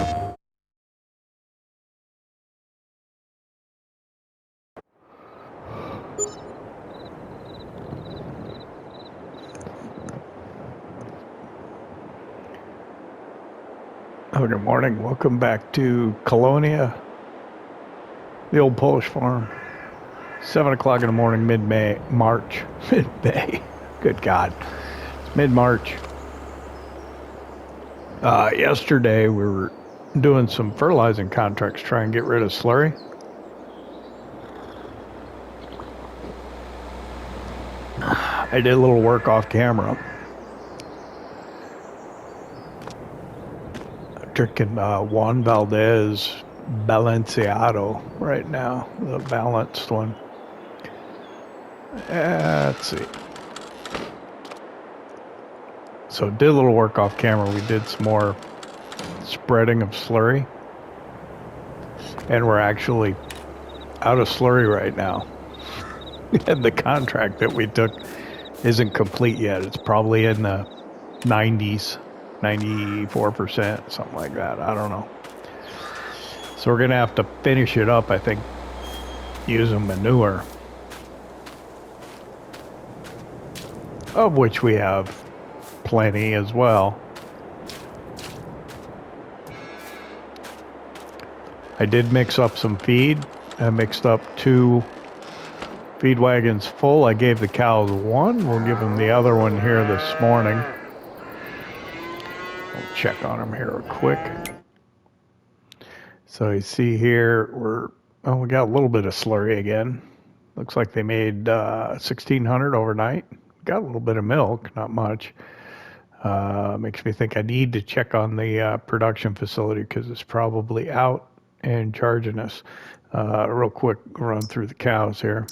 Oh, good morning. Welcome back to Kolonia, the old Polish farm. 7 o'clock in the morning, mid-May, March. Mid-May. Good God. It's mid-March. Yesterday, we were doing some fertilizing contracts, trying to get rid of slurry. I did a little work off camera. Drinking Juan Valdez Balanceado right now, the balanced one. Let's see. So did a little work off camera. We did some more spreading of slurry, and we're actually out of slurry right now. And the contract that we took isn't complete yet. It's probably in the 90s. 94%, something like that. I don't know. So we're going to have to finish it up, I think, using manure. Of which we have plenty as well. I did mix up some feed. I mixed up 2 feed wagons full. I gave the cows 1. We'll give them the other one here this morning. Check on them here real quick. So you see here, we got a little bit of slurry again. Looks like they made 1,600 overnight. Got a little bit of milk, not much. Makes me think I need to check on the production facility because it's probably out and charging us. Real quick run through the cows here.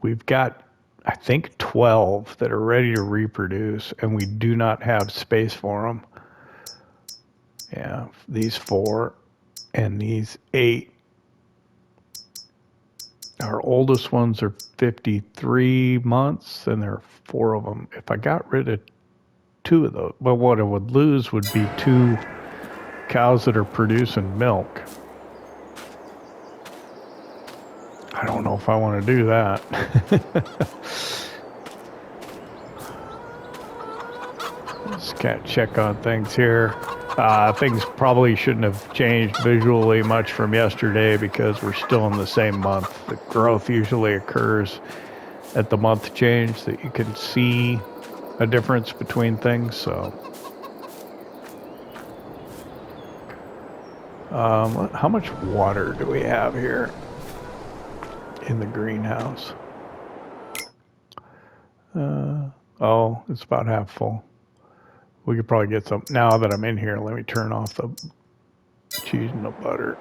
We've got, I think, 12 that are ready to reproduce, and we do not have space for them. Yeah, these 4 and these 8. Our oldest ones are 53 months, and there are 4 of them. If I got rid of 2 of those, well, what I would lose would be 2 cows that are producing milk. I don't know if I want to do that. Just can't check on things here. Things probably shouldn't have changed visually much from yesterday because we're still in the same month. The growth usually occurs at the month change that you can see a difference between things. So, how much water do we have here in the greenhouse? Oh, it's about half full. We could probably get some. Now that I'm in here, let me turn off the cheese and the butter.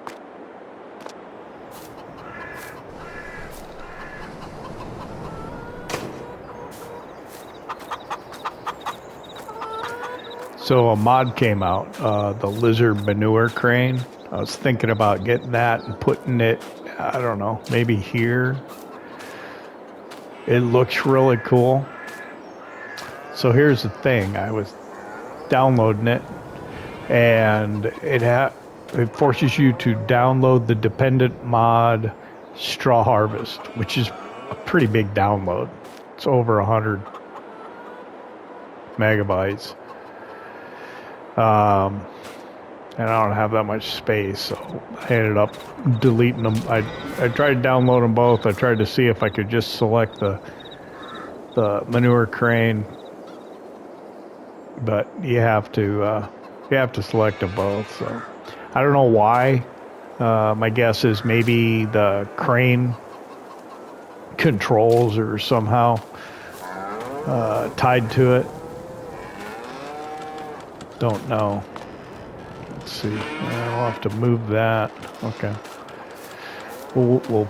So a mod came out, the lizard manure crane. I was thinking about getting that and putting it, I don't know, maybe here. It looks really cool. So here's the thing. I was downloading it, and it forces you to download the dependent mod straw harvest, which is a pretty big download. It's over 100 megabytes. And I don't have that much space, so I ended up deleting them. I tried to download them both. I tried to see if I could just select the manure crane, but you have to select them both. So I don't know why. My guess is maybe the crane controls are somehow tied to it. Don't know. Let's see. We'll have to move that. Okay. We'll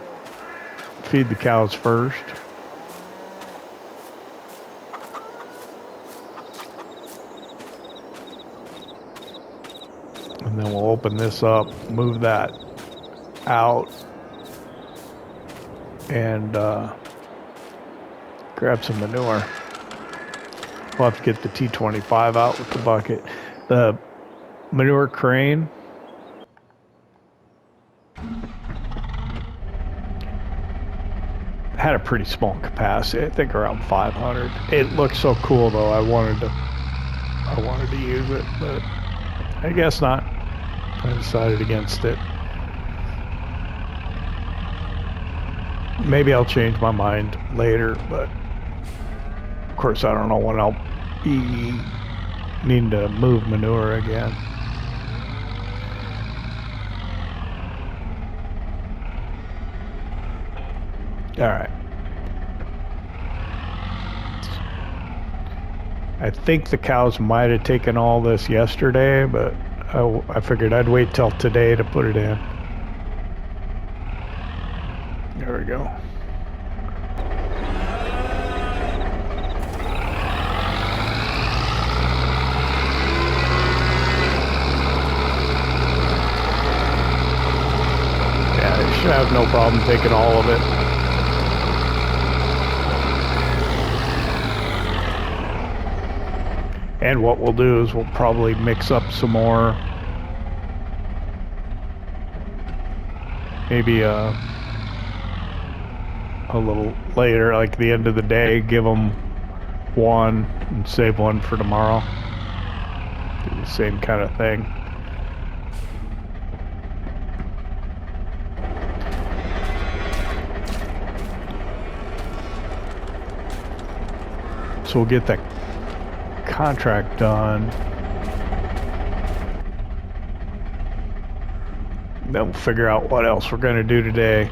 feed the cows first. And then we'll open this up, move that out, and grab some manure. We'll have to get the T25 out with the bucket. The manure crane had a pretty small capacity, I think around 500. It looked so cool though, I wanted to use it, but I guess not. I decided against it. Maybe I'll change my mind later, but of course I don't know when I'll be needing to move manure again. All right. I think the cows might have taken all this yesterday, but I figured I'd wait till today to put it in. There we go. Yeah, they should have no problem taking all of it. And what we'll do is we'll probably mix up some more. Maybe a little later, like the end of the day, give them one and save one for tomorrow. Do the same kind of thing. So we'll get that contract done. Then we'll figure out what else we're going to do today.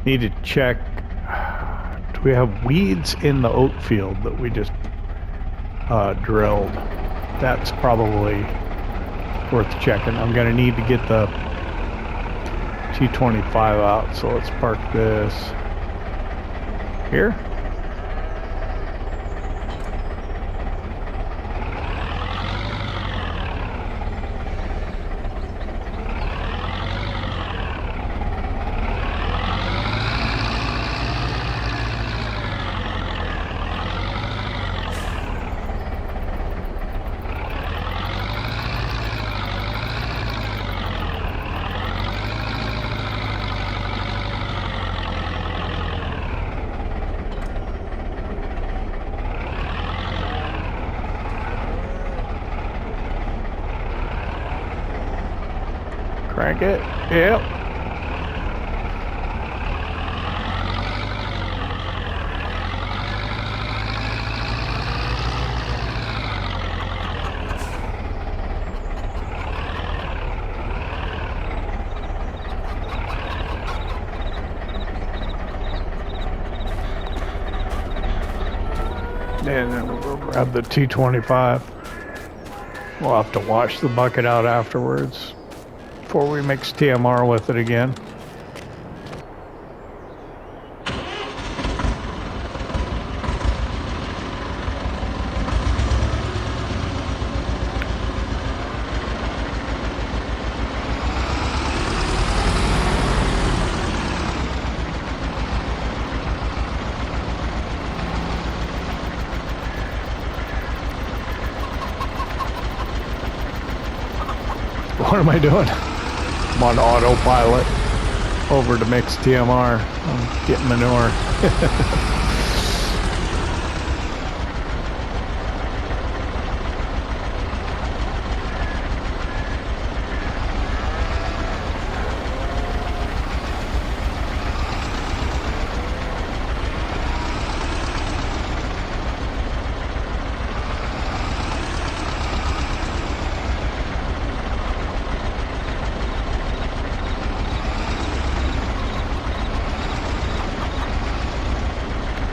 Need to check, do we have weeds in the oat field that we just drilled? That's probably worth checking. I'm going to need to get the T25 out, so let's park this here. Crank it. Yep. And then we'll go grab the T25. We'll have to wash the bucket out afterwards before we mix TMR with it again. What am I doing? I'm on autopilot over to mix TMR. I'm getting manure.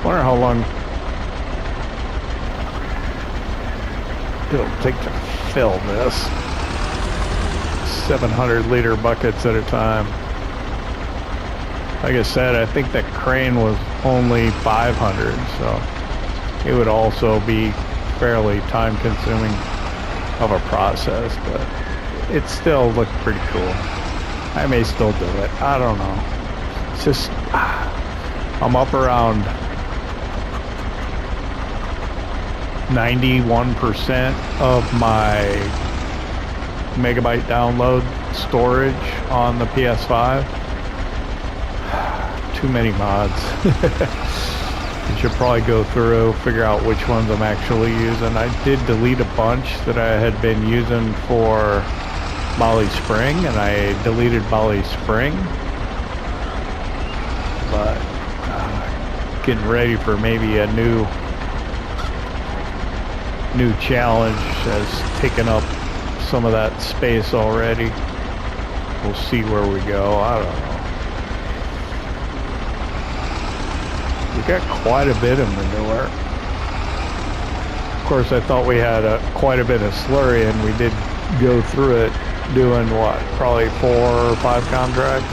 Wonder how long it'll take to fill this. 700-liter buckets at a time. Like I said, I think that crane was only 500, so it would also be fairly time-consuming of a process, but it still looked pretty cool. I may still do it. I don't know. It's just, I'm up around 91% of my megabyte download storage on the PS5. Too many mods. I should probably go through, figure out which ones I'm actually using. I did delete a bunch that I had been using for Bali Spring, and I deleted Bali Spring. But getting ready for maybe a new challenge has taken up some of that space already. We'll see where we go. I don't know. We got quite a bit of manure. Of course, I thought we had quite a bit of slurry, and we did go through it doing what, probably 4 or 5 contracts.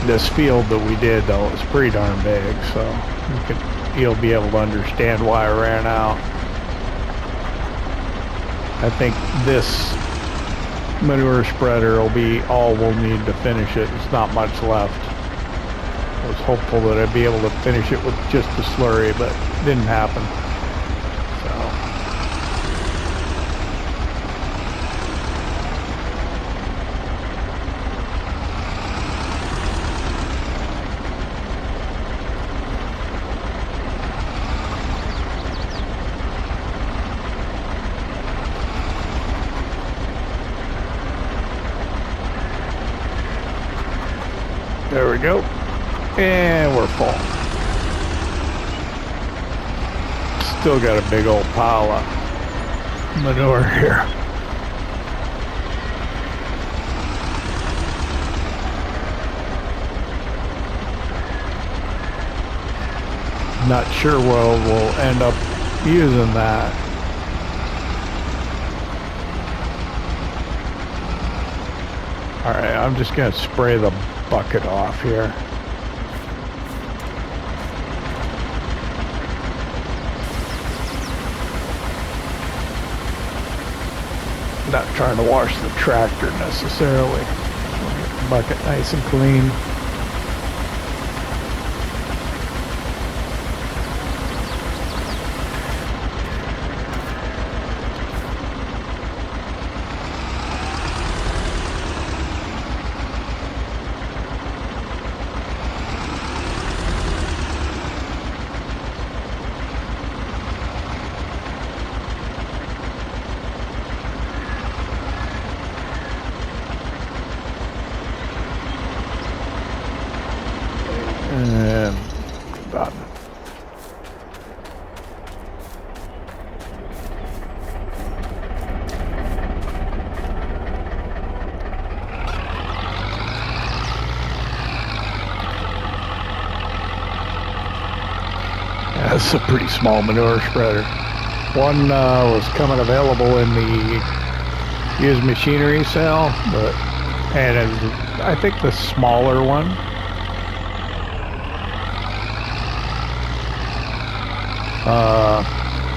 This field that we did, though, is pretty darn big, so you'll be able to understand why I ran out. I think this manure spreader will be all we'll need to finish it. There's not much left. I was hopeful that I'd be able to finish it with just the slurry, but it didn't happen. There we go. And we're full. Still got a big old pile of manure here. Not sure we'll end up using that. Alright, I'm just going to spray the bucket off here. Not trying to wash the tractor necessarily. Get the bucket nice and clean. And done. Yeah, this is a pretty small manure spreader. One was coming available in the used machinery sale, and I think the smaller one.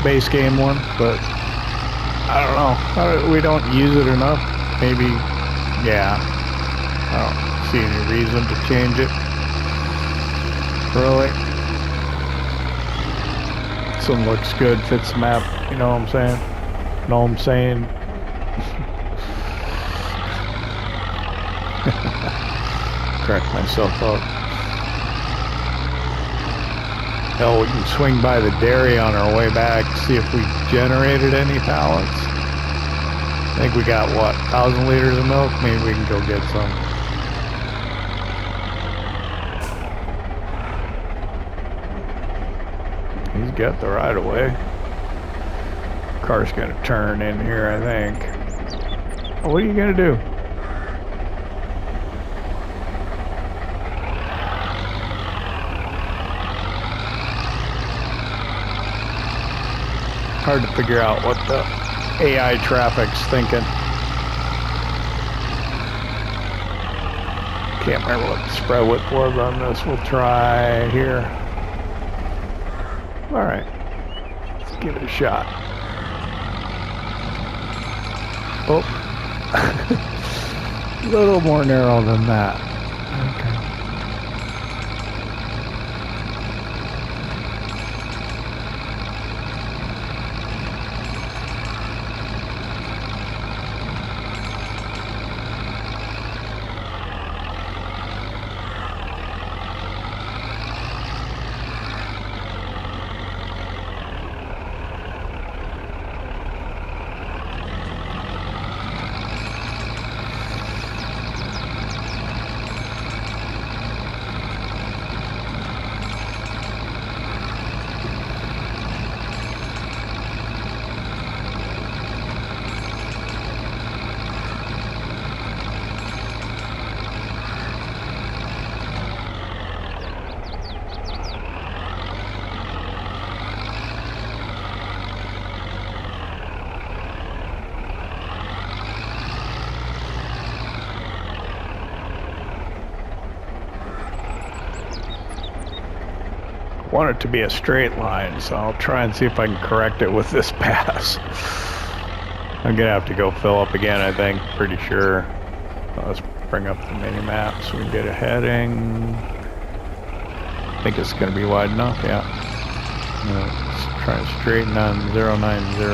Base game one, but I don't know. We don't use it enough. Maybe, yeah. I don't see any reason to change it. Really. This one looks good, fits the map. You know what I'm saying? Know what I'm saying? Crack myself up. Hell, we can swing by the dairy on our way back, see if we generated any pallets. I think we got, what, 1,000 liters of milk? Maybe we can go get some. He's got the right of way. Car's gonna turn in here, I think. What are you gonna do? Hard to figure out what the AI traffic's thinking. Can't remember what the spread width was on this. We'll try here. Alright. Let's give it a shot. Oh. A little more narrow than that. Okay. Want it to be a straight line, so I'll try and see if I can correct it with this pass. I'm gonna have to go fill up again, I think, pretty sure. Let's bring up the mini map so we can get a heading. I think it's gonna be wide enough, yeah. Let's try to straighten on 090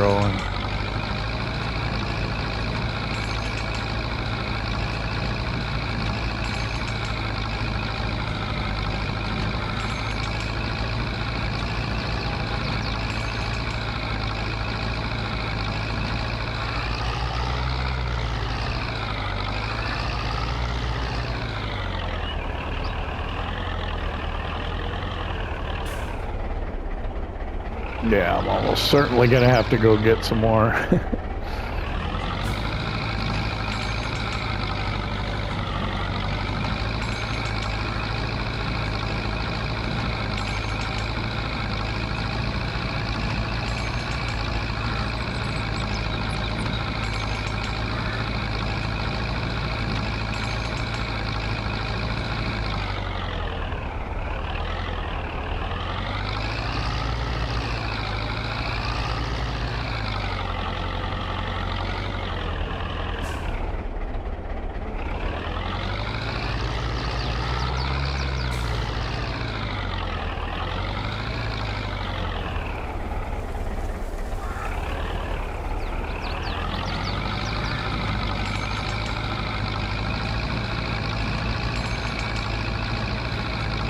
and yeah, I'm almost certainly gonna have to go get some more.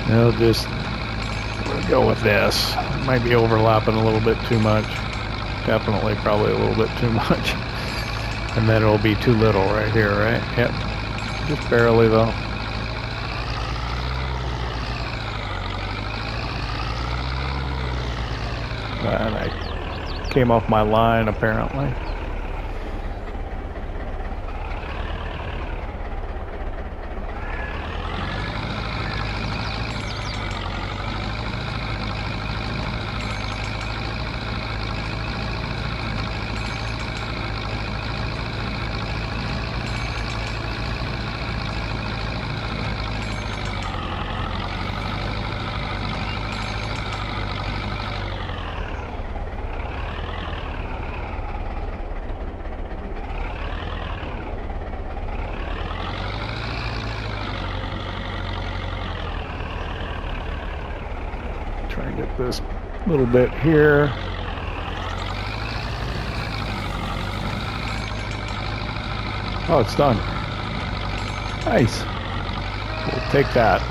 I'll just go with this. Might be overlapping a little bit too much. Definitely, probably a little bit too much. And then it'll be too little right here, right? Yep. Just barely though. And I came off my line apparently. Try and get this little bit here. Oh, it's done. Nice. We'll take that.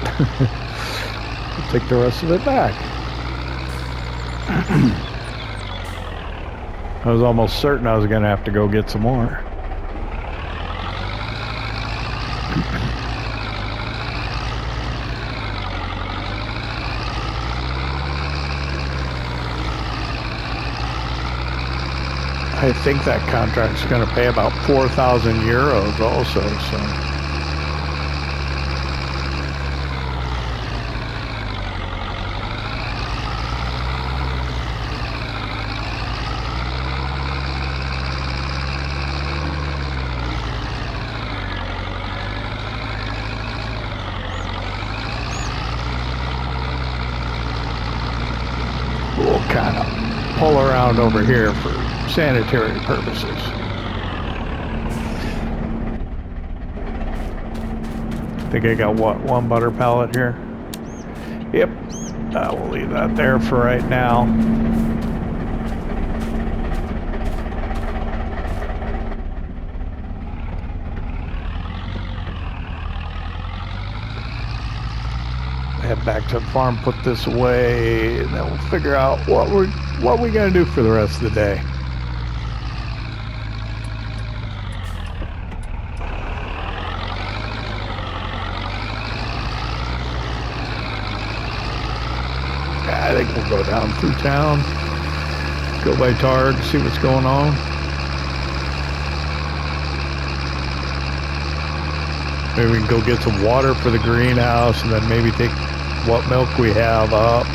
We'll take the rest of it back. I was almost certain I was going to have to go get some more. I think that contract's going to pay about 4,000 euros also, so. We'll kind of pull around over here for sanitary purposes. Think I got what, one butter pallet here? Yep. We'll leave that there for right now. Head back to the farm, put this away, and then we'll figure out what we're gonna do for the rest of the day. I think we'll go down through town, go by Targ, see what's going on. Maybe we can go get some water for the greenhouse and then maybe take what milk we have up.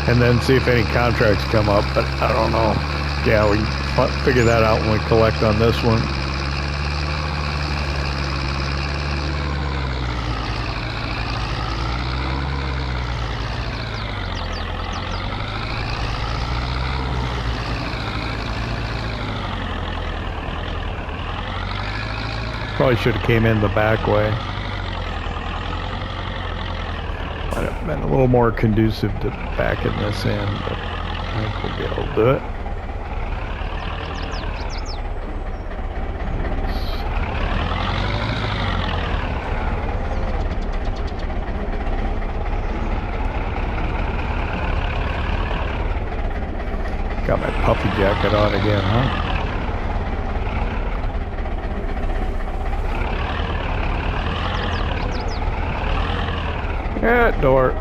And then see if any contracts come up, but I don't know. Yeah, we can figure that out when we collect on this one. Probably should have came in the back way. Might have been a little more conducive to backing this in, but I think we'll be able to do it. Got my puffy jacket on again, huh? Yeah, door.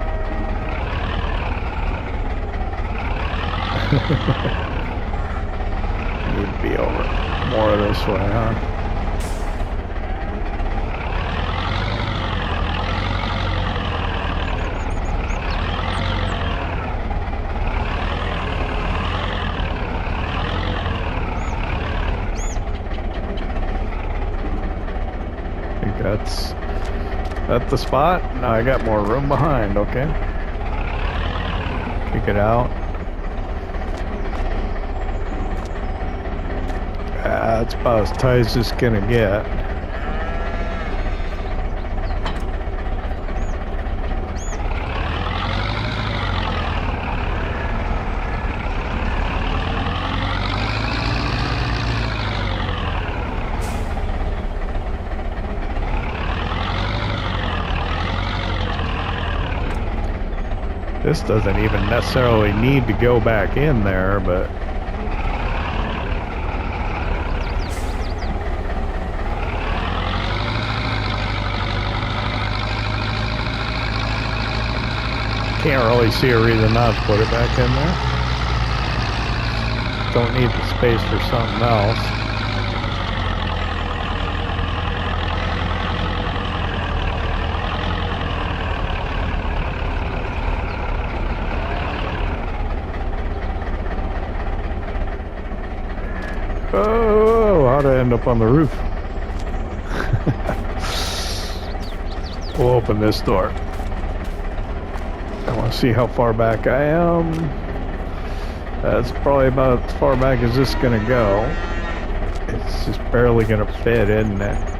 Need to be over more of this way, huh? I think that's the spot. Now I got more room behind, okay. Kick it out. That's about as tight as it's gonna get. This doesn't even necessarily need to go back in there, but can't really see a reason not to put it back in there. Don't need the space for something else. Oh, how'd I end up on the roof? We'll open this door. I want to see how far back I am. That's probably about as far back as this is going to go. It's just barely going to fit, isn't it?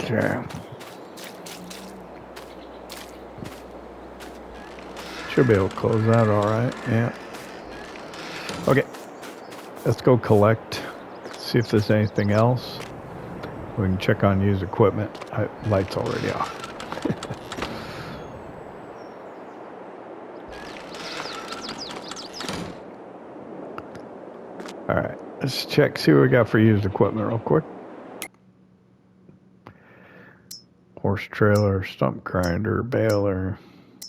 Okay. Should be able to close that all right. Yeah. Okay. Let's go collect. See if there's anything else. We can check on used equipment. Light's already off. All right. Let's check. See what we got for used equipment real quick. Horse trailer, stump grinder, baler.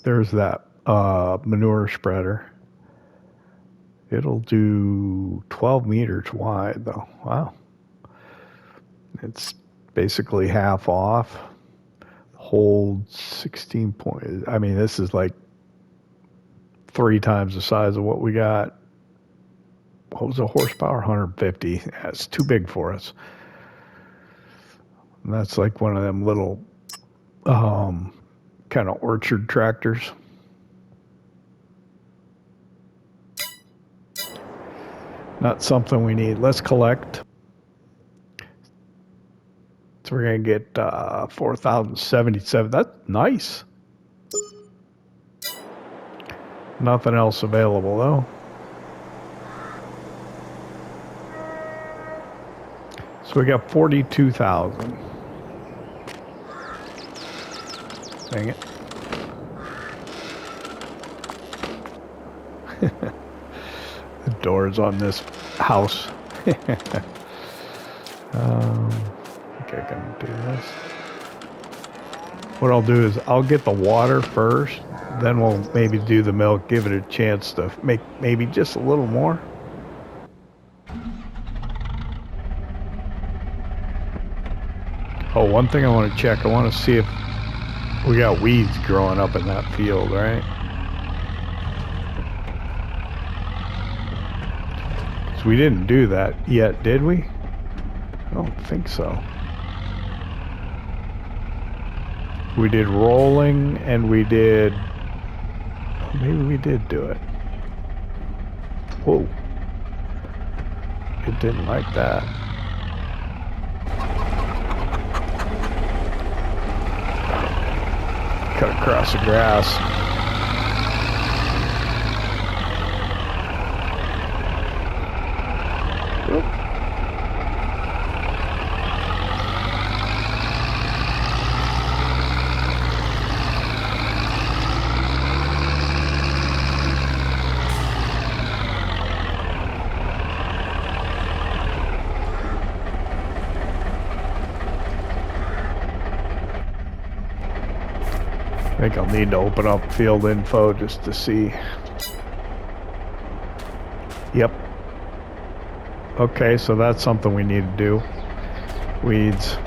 There's that manure spreader. It'll do 12 meters wide, though. Wow. It's basically half off. Holds 16 points. I mean, this is like 3 times the size of what we got. What was the horsepower? 150. That's too big for us. And that's like one of them little kind of orchard tractors. Not something we need. Let's collect. So we're going to get 4,077. That's nice. Nothing else available, though. So we got 42,000. Dang it. The doors on this house. I think I can do this. What I'll do is I'll get the water first, then we'll maybe do the milk, give it a chance to make maybe just a little more. Oh, one thing I want to check, I want to see if we got weeds growing up in that field, right? So we didn't do that yet, did we? I don't think so. We did rolling and we did... Oh, maybe we did do it. Whoa. It didn't like that. Cut across the grass. Oop. I think I'll need to open up field info just to see. Yep. Okay, so that's something we need to do. Weeds.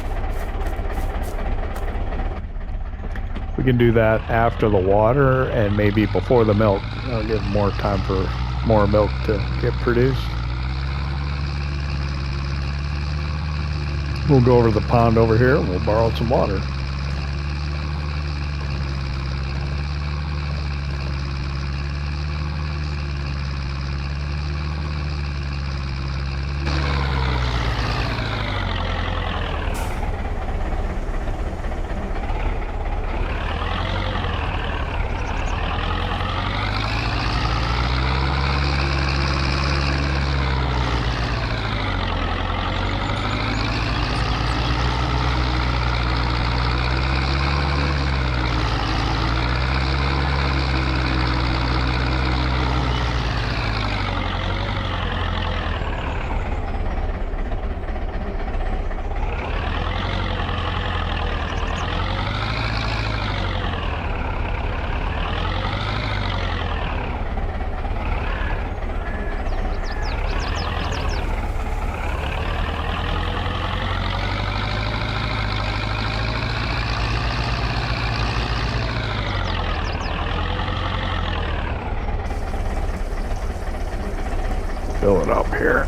We can do that after the water and maybe before the milk. I'll give more time for more milk to get produced. We'll go over to the pond over here and we'll borrow some water. Fill it up here.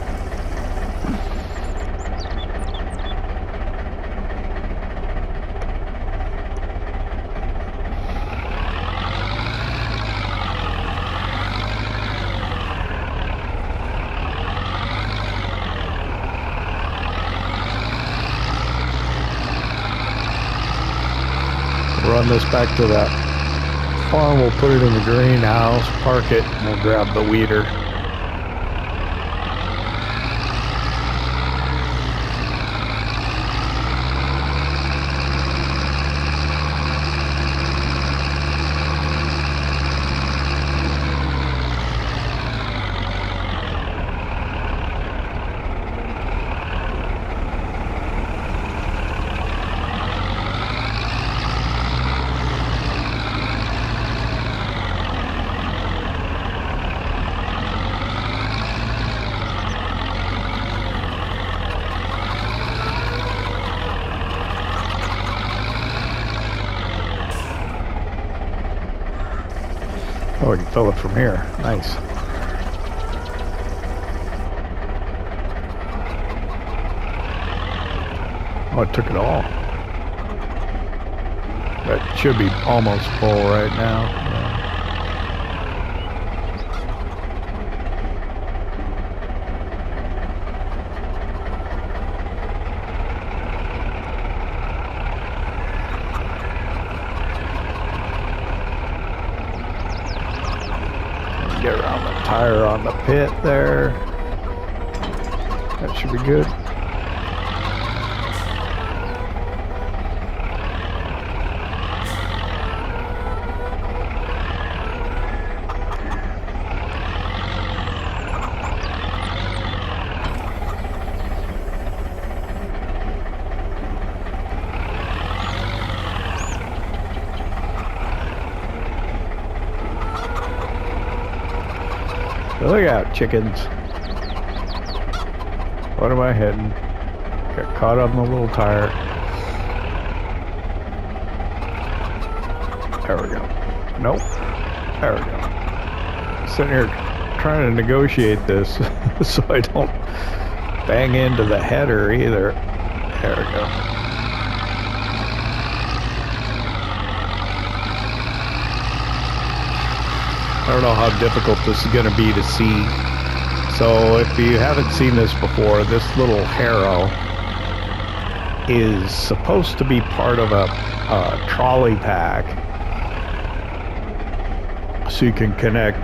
Run this back to that farm. We'll put it in the greenhouse, park it, and we'll grab the weeder. Oh, I can fill it from here. Nice. Oh, it took it all. That should be almost full right now. Yeah. Get around the tire on the pit there. That should be good. Look out, chickens. What am I hitting? Got caught on the little tire. There we go. Nope. There we go. Sitting here trying to negotiate this so I don't bang into the header either. There we go. I don't know how difficult this is going to be to see. So if you haven't seen this before, this little harrow is supposed to be part of a trolley pack, so you can connect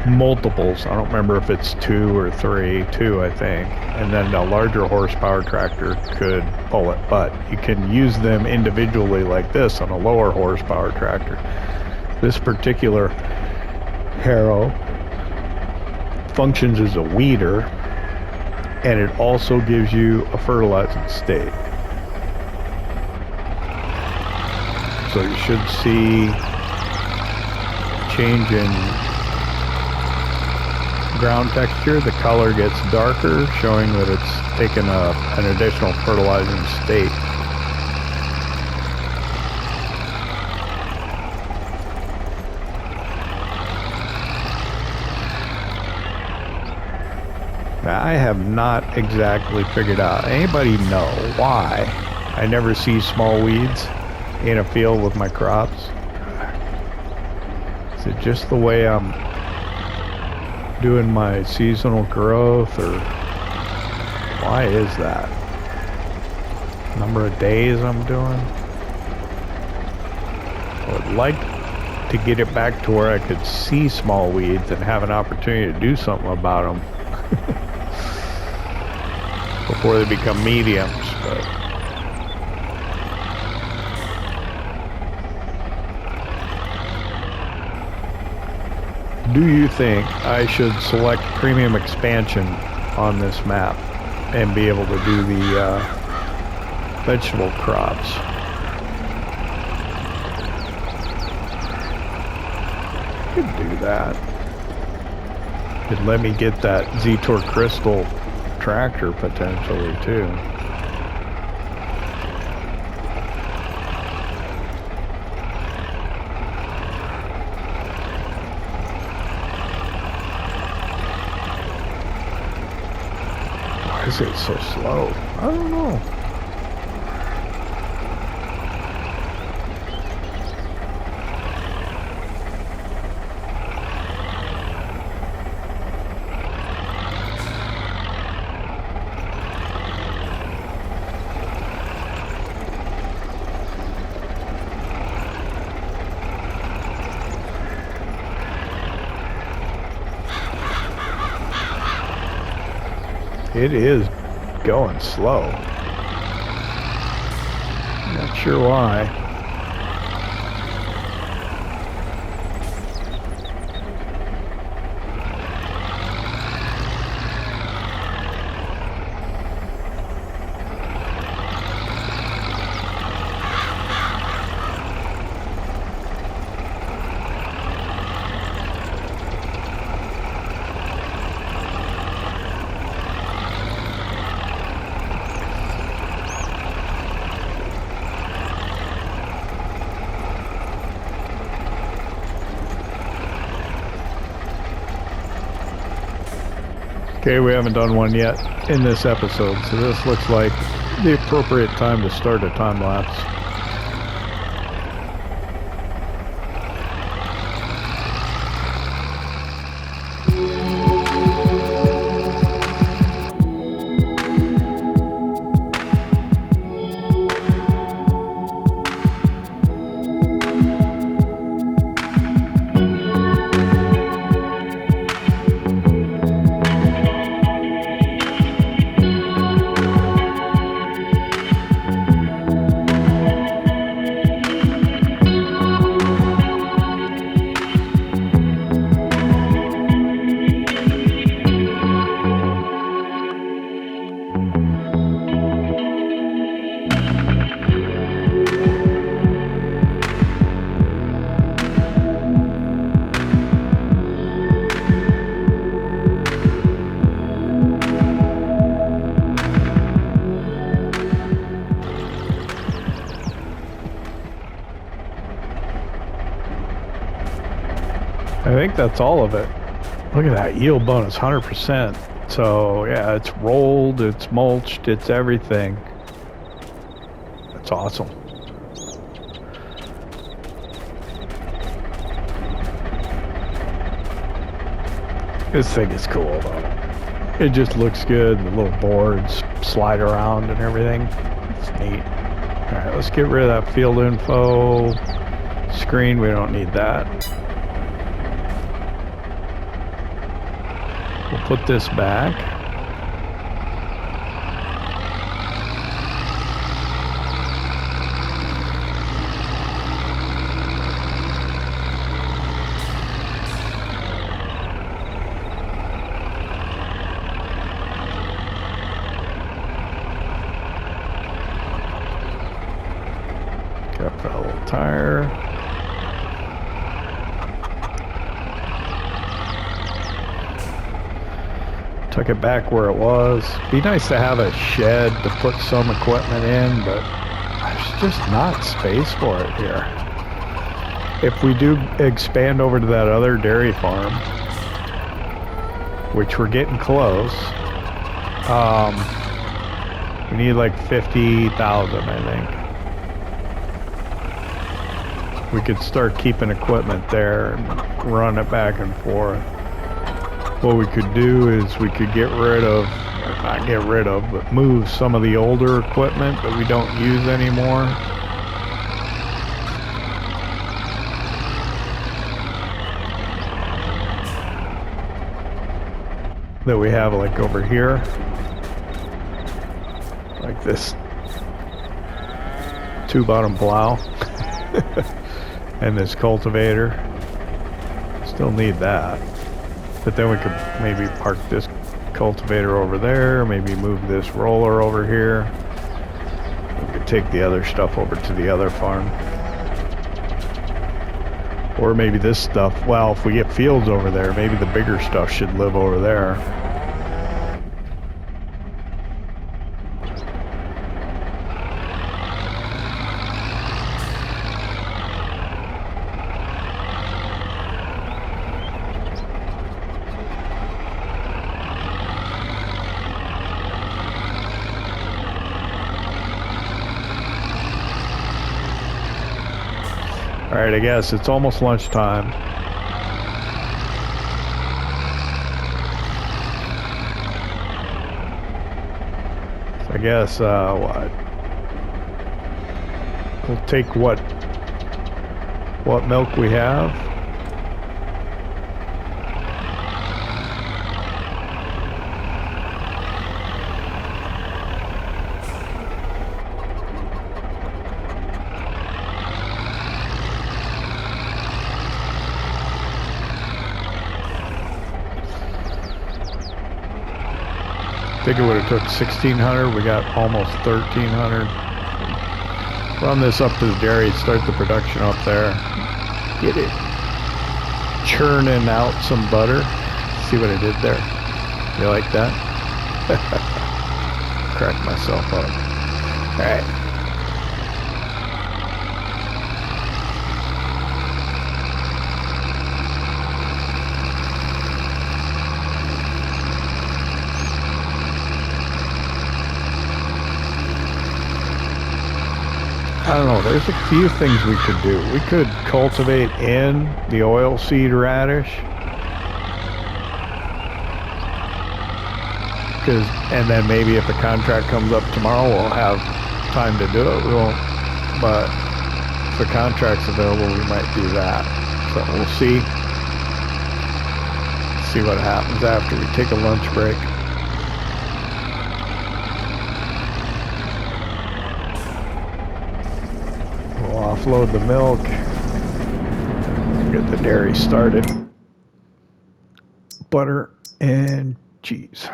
multiples. I don't remember if it's 2 or 3, 2 I think, and then a larger horsepower tractor could pull it, but you can use them individually like this on a lower horsepower tractor. This particular harrow functions as a weeder, and it also gives you a fertilizing state. So you should see change in ground texture. The color gets darker, showing that it's taken an additional fertilizing state. I have not exactly figured out. Anybody know why I never see small weeds in a field with my crops? Is it just the way I'm doing my seasonal growth, or why is that? Number of days I'm doing? I would like to get it back to where I could see small weeds and have an opportunity to do something about them before they become mediums, but do you think I should select premium expansion on this map and be able to do the vegetable crops? Could do that. Could let me get that Z-Tor crystal tractor potentially too. Why is it so slow? I don't know. It is going slow. Not sure why. Okay, we haven't done one yet in this episode, so this looks like the appropriate time to start a time lapse. I think that's all of it. Look at that yield bonus, 100%. So yeah, it's rolled, it's mulched, it's everything. That's awesome. This thing is cool though. It just looks good. The little boards slide around and everything. It's neat. All right, let's get rid of that field info screen. We don't need that. We'll put this back. Got that little tire. Took it back where it was. Be nice to have a shed to put some equipment in, but there's just not space for it here. If we do expand over to that other dairy farm, which we're getting close, we need like 50,000, I think. We could start keeping equipment there and run it back and forth. What we could do is we could get rid of, or not get rid of, but move some of the older equipment that we don't use anymore. That we have like over here. Like this 2-bottom plow. And this cultivator. Still need that. But then we could maybe park this cultivator over there, maybe move this roller over here. We could take the other stuff over to the other farm. Or maybe this stuff, well, if we get fields over there, maybe the bigger stuff should live over there. Alright, I guess it's almost lunchtime. So I guess, what? We'll take what milk we have. I think it would have took 1,600. We got almost 1,300. Run this up to the dairy, start the production up there. Get it churning out some butter. See what I did there? You like that? Crack myself up. All right. I don't know. There's a few things we could do. We could cultivate in the oilseed radish. And then maybe if a contract comes up tomorrow, we'll have time to do it. We won't. But if the contract's available, we might do that. So we'll see. See what happens after we take a lunch break. We'll offload the milk. Get the dairy started. Butter and cheese.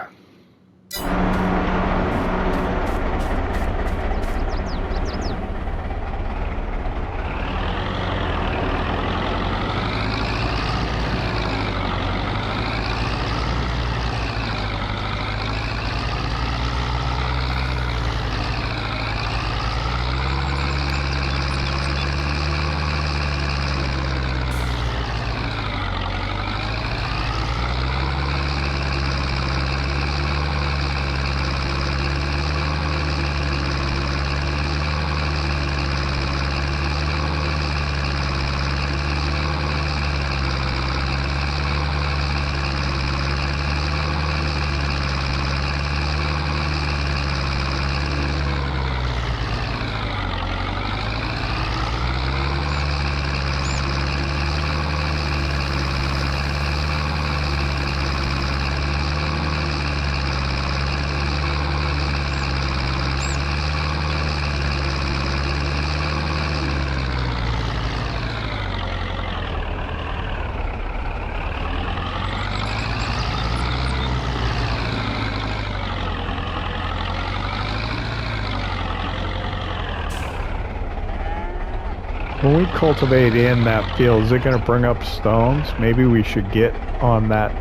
When we cultivate in that field, is it going to bring up stones? Maybe we should get on that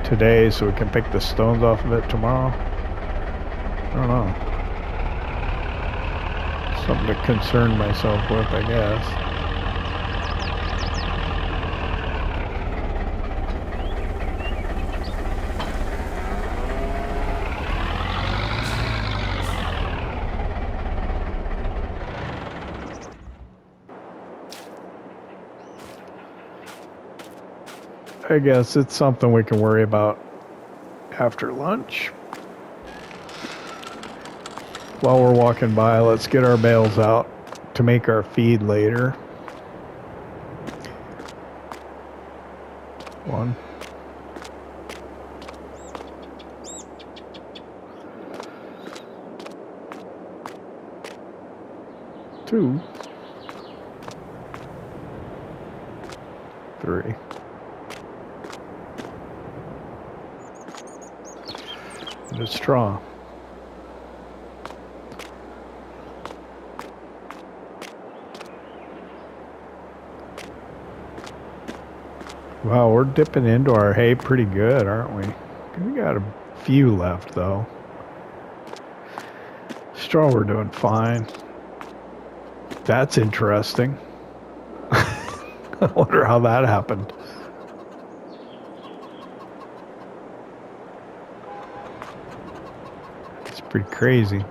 today so we can pick the stones off of it tomorrow. I don't know. Something to concern myself with, I guess. I guess it's something we can worry about after lunch. While we're walking by, let's get our bales out to make our feed later. 1. 2. 3. It's straw. Wow, we're dipping into our hay pretty good, aren't we? We got a few left, though. Straw, we're doing fine. That's interesting. I wonder how that happened. Pretty crazy.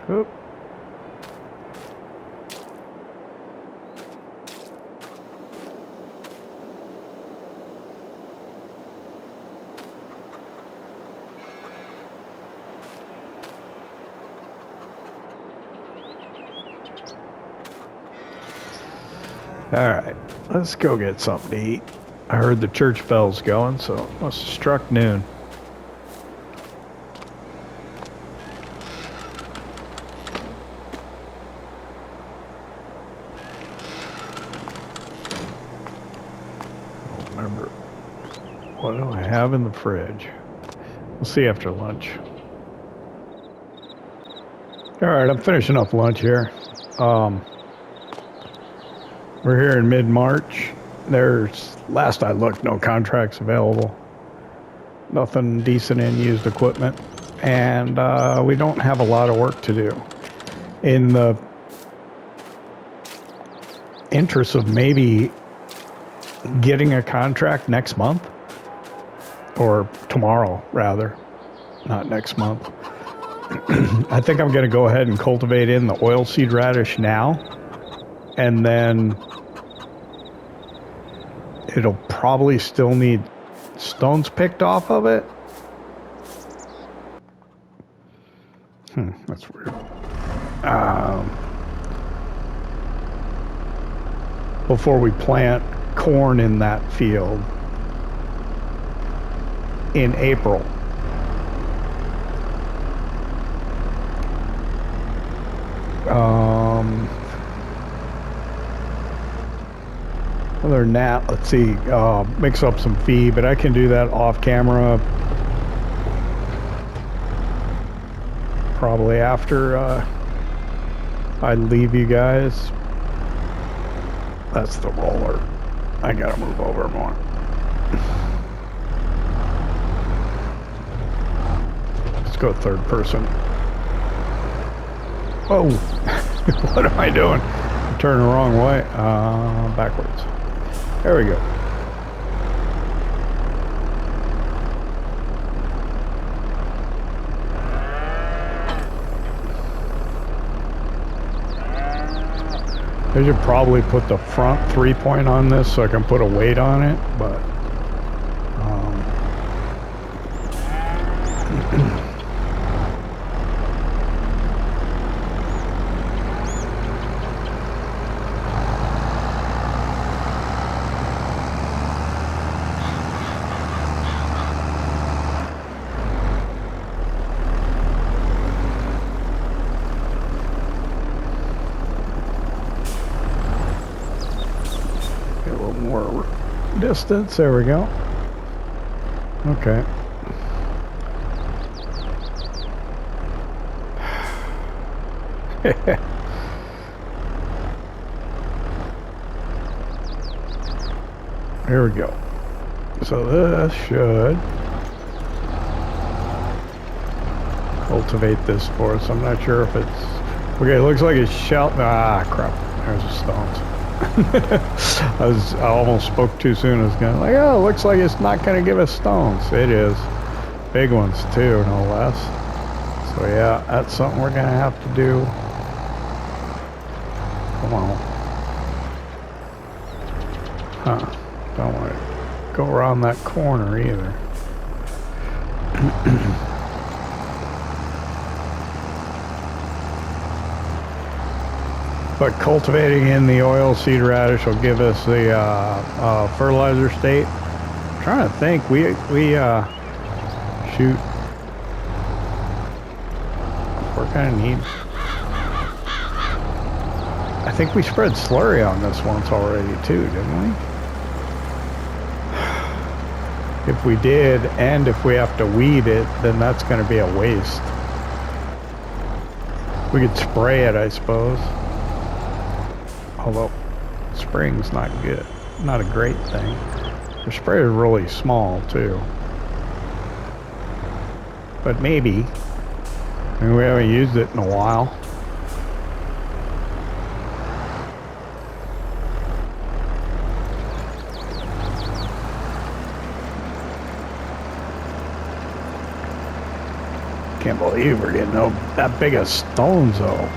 Oop. Alright, let's go get something to eat. I heard the church bells going, so it must have struck noon. I don't remember. What do I have in the fridge? We'll see after lunch. Alright, I'm finishing up lunch here. We're here in mid-March. There's, last I looked, no contracts available. Nothing decent in used equipment. And we don't have a lot of work to do. In the interest of maybe getting a contract next month, or tomorrow rather, not next month, I think I'm going to go ahead and cultivate in the oilseed radish now, and then it'll probably still need stones picked off of it. That's weird. Before we plant corn in that field in April. Other than that, let's see, mix up some feed, but I can do that off camera probably after I leave you guys. That's the roller. I gotta move over more. Let's go third person. Oh, what am I doing? I'm turning the wrong way. Backwards. There we go. I should probably put the front 3-point on this so I can put a weight on it, but distance. There we go. Okay. There we go. So this should cultivate this for us. I'm not sure if it's okay. It looks like it's shell. Ah, crap. There's the stones. I almost spoke too soon. I was going like, oh, it looks like it's not going to give us stones. It is. Big ones too, no less. So yeah, that's something we're going to have to do. Come on. Huh. Don't want to go around that corner either. But cultivating in the oilseed radish will give us the fertilizer state. I'm trying to think, we shoot. We're gonna need. I think we spread slurry on this once already too, didn't we? If we did, and if we have to weed it, then that's going to be a waste. We could spray it, I suppose. Although spraying's not good, not a great thing. The spray is really small too. But maybe. I mean, we haven't used it in a while. Can't believe we're getting that big of stones though.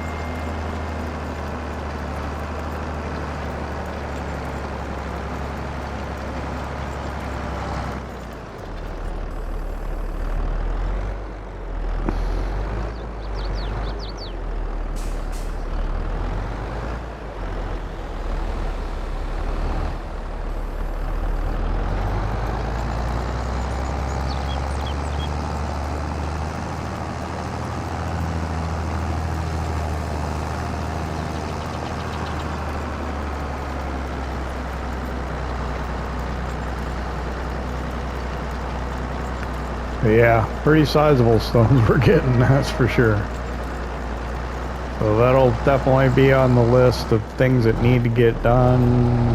Yeah, pretty sizable stones we're getting, that's for sure. So that'll definitely be on the list of things that need to get done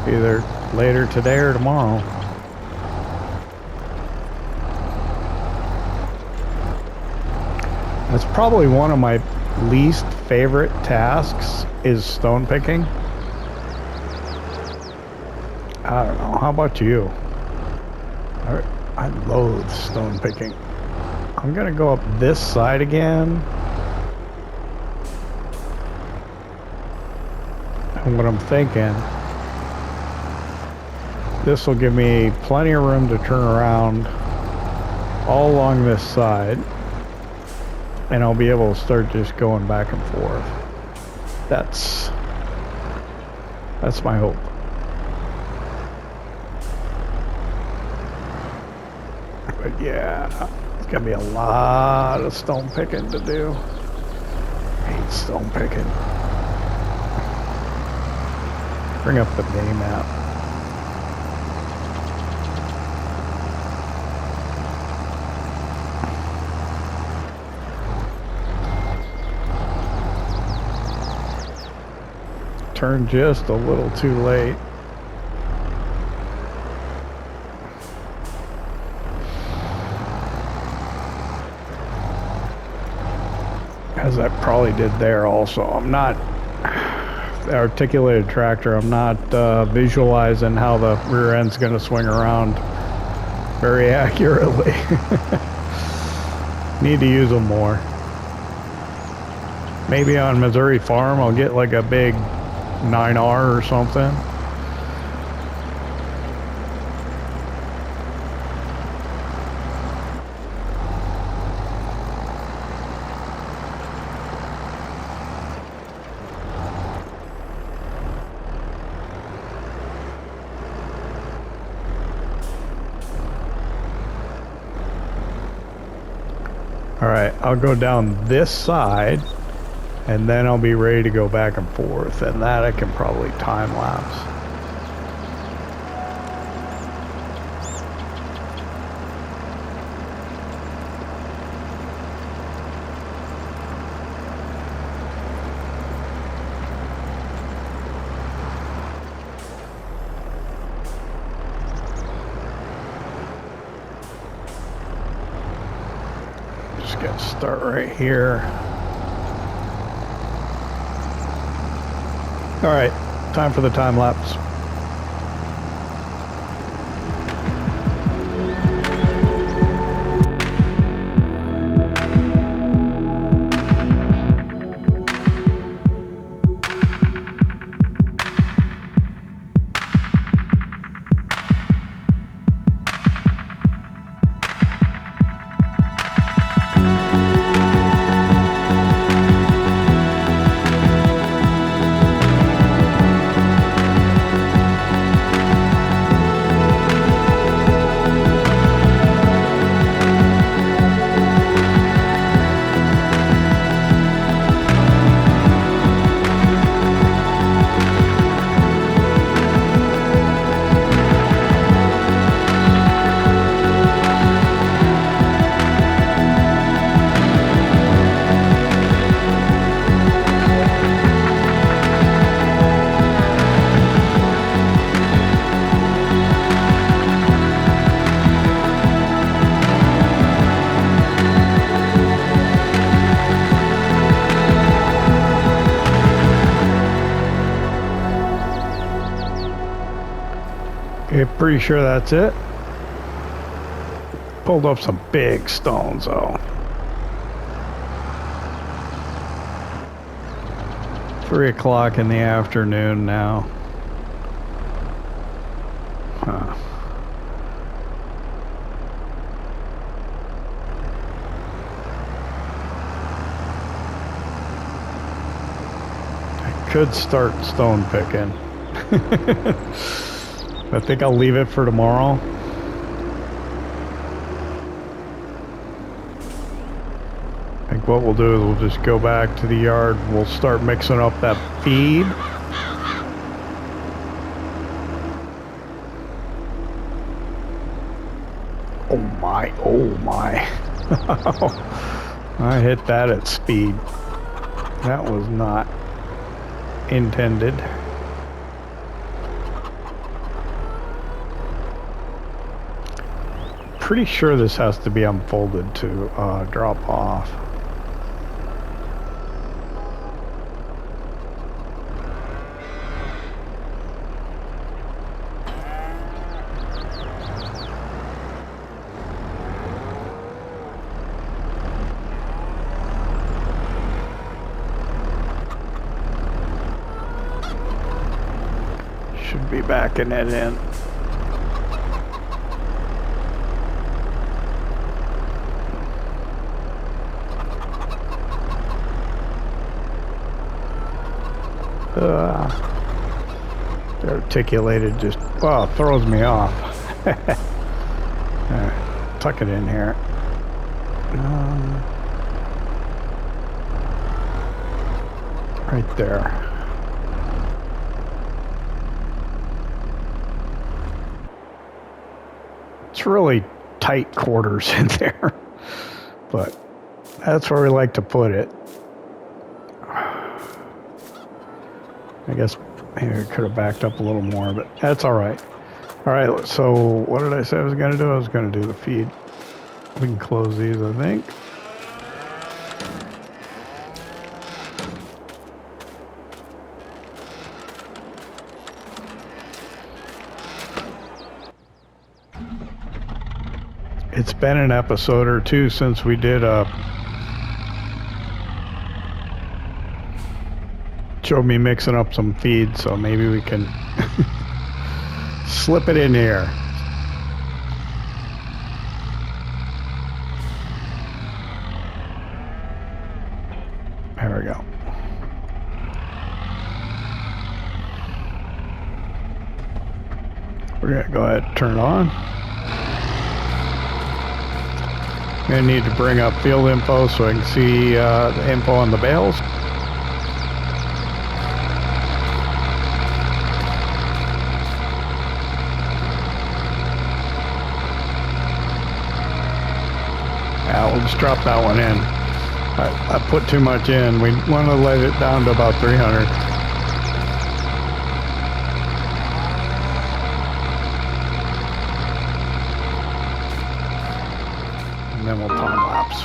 either later today or tomorrow. That's probably one of my least favorite tasks is stone picking. I don't know. How about you? I loathe stone picking. I'm gonna go up this side again. And what I'm thinking, this will give me plenty of room to turn around all along this side. And I'll be able to start just going back and forth. That's my hope. But yeah, it's gonna be a lot of stone picking to do. I hate stone picking. Bring up the mini map. Turned just a little too late. As I probably did there also. I'm not the articulated tractor. I'm not visualizing how the rear end's going to swing around very accurately. Need to use them more. Maybe on Missouri Farm I'll get like a big 9R or something. Alright, I'll go down this side and then I'll be ready to go back and forth, and that I can probably time lapse. Just gonna start right here. All right, time for the time lapse. Okay, pretty sure that's it. Pulled up some big stones though. 3 o'clock in the afternoon now. Huh. I could start stone picking. I think I'll leave it for tomorrow. I think what we'll do is we'll just go back to the yard. We'll start mixing up that feed. Oh my, oh my. I hit that at speed. That was not intended. Pretty sure this has to be unfolded to drop off. should be backing it in. The articulated just, well, throws me off. Alright, tuck it in here. Right there. It's really tight quarters in there, but that's where we like to put it. I guess maybe I could have backed up a little more, but that's all right. All right, so what did I say I was going to do? I was going to do the feed. We can close these, I think. It's been an episode or two since we did showed me mixing up some feed, so maybe we can slip it in here. There we go. We're gonna go ahead and turn it on. Gonna need to bring up field info so I can see the info on the bales. We'll just drop that one in. I put too much in. We want to let it down to about 300. And then we'll time lapse.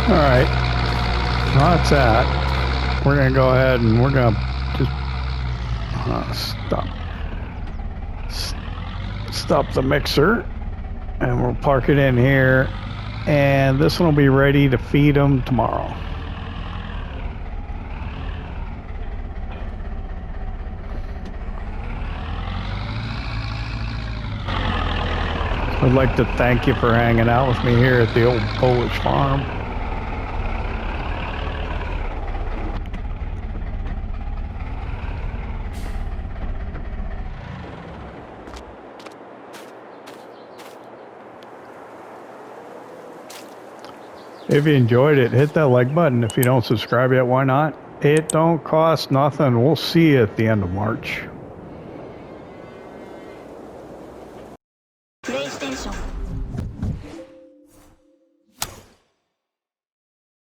Alright, so that's that. We're going to go ahead and we're going to just stop the mixer, and we'll park it in here, and this one will be ready to feed them tomorrow. I'd like to thank you for hanging out with me here at the old Polish farm. If you enjoyed it, hit that like button. If you don't subscribe yet, why not? It don't cost nothing. We'll see you at the end of March.